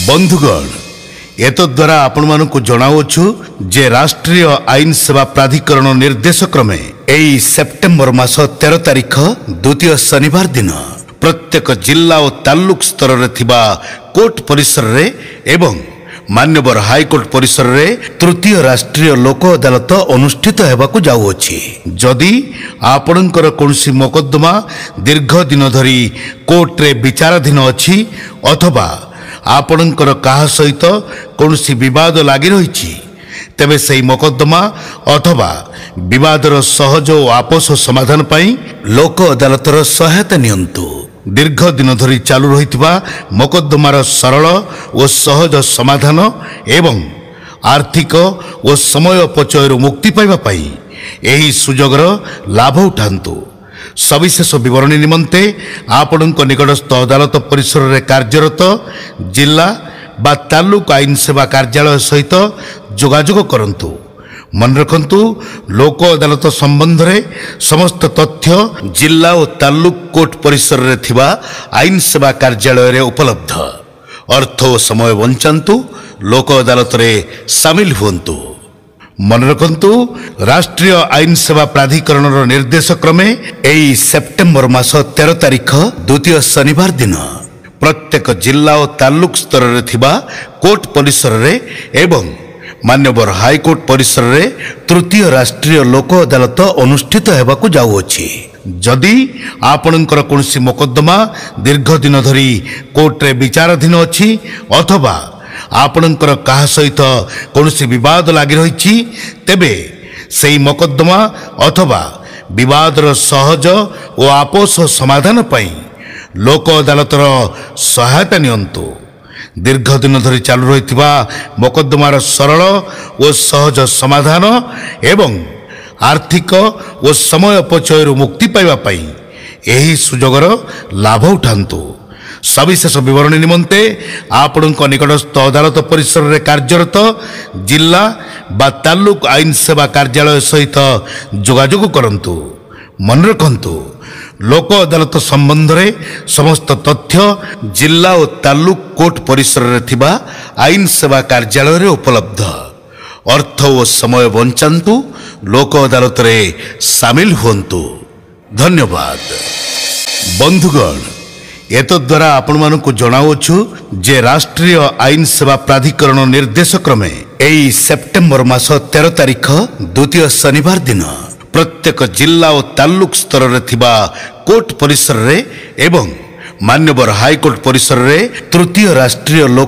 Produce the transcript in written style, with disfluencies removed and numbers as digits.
बंधुगण एतद्वारा आपण मानकु जणावछु जे राष्ट्रीय आईन सेवा प्राधिकरण निर्देश क्रमे एई सेप्टेम्बर मास 13 तारिख द्वितीय शनिवार दिन प्रत्येक जिला और तालुक स्तर रे थिबा कोर्ट परिसर रे एवं मान्यवर हाईकोर्ट परिसर रे तृतीय राष्ट्रीय लोक अदालत अनुष्ठित हेबाकु जाउअछि। जदि आपणकर कोनसी मोकद्दमा दीर्घ दिन धरी कोर्ट रे विचाराधीन अछि अथवा आपणकर काहा सहित कोनसी विवाद लागि रहिछि तेबे सेही मोकद्दमा अथवा विवादर सहज और आपस समाधान पई लोक अदालतर सहायता नियंतु। दीर्घ दिन धरी चालू रहितबा मोकद्दमार सरल और सहज समाधान एवं आर्थिक और समय अपचयर मुक्ति पाइबा पई एही सुजोगर लाभ उठांतु। सविशेष विवरणी निमंते आपणक निकटस्थ अदालत परिसर रे कार्यरत जिला बा तालुक आईन सेवा कार्यालय सहित जोगाजोग करंतु। मन रखंतु लोक अदालत संबंध रे समस्त तथ्य जिला और तालुक कोर्ट परिसर रे थिबा आईन सेवा कार्यालय रे उपलब्ध। अर्थ और समय बंचांतु, लोक अदालत रे शामिल हुंतु। मन रखंतु राष्ट्रीय आईन सेवा प्राधिकरण निर्देश क्रमे एई सेप्टेम्बर मास 13 तारिख द्वितीय शनिवार दिन प्रत्येक जिला और तालुक स्तर रे थिबा कोर्ट परिसर रे एवं मान्यवर हाईकोर्ट परिसर रे तृतीय राष्ट्रीय लोक अदालत अनुष्ठित हेबाकु जाउअछि। जदि आपणकर कोनसी मोकद्दमा दीर्घ दिन धरी कोर्ट रे विचाराधीन अछि अथवा आपणकर काहा सहित कोनसी विवाद लागि रहिछि तेबे सेही मोकद्दमा अथवा विवादर सहज और आपस समाधान पई लोक अदालतर सहायता नियंतु। दीर्घ दिन धरी चालू रहितबा मोकद्दमार सरल और सहज समाधान एवं आर्थिक और समय अपचयर मुक्ति पाइबा पई एही सुजोगर लाभ उठांतु। सविशेष विवरणी निमंते आपणक निकटस्थ अदालत परिसर रे कार्यरत जिला बा तालुक आईन सेवा कार्यालय सहित जोगाजोग करंतु। मन रखंतु लोक अदालत संबंध रे समस्त तथ्य जिला और तालुक कोर्ट परिसर रे थिबा आईन सेवा कार्यालय रे उपलब्ध। अर्थ और समय बंचांतु, लोक अदालत रे शामिल हुंतु। धन्यवाद। बंधुगण एतद्वारा आपण मानकु जणावछु जे राष्ट्रीय आईन सेवा प्राधिकरण निर्देश क्रमे एई सेप्टेम्बर मास 13 तारिख द्वितीय शनिवार दिन प्रत्येक जिला और तालुक स्तर रे थिबा कोर्ट परिसर रे एवं मान्यवर हाईकोर्ट परिसर रे तृतीय राष्ट्रीय लोक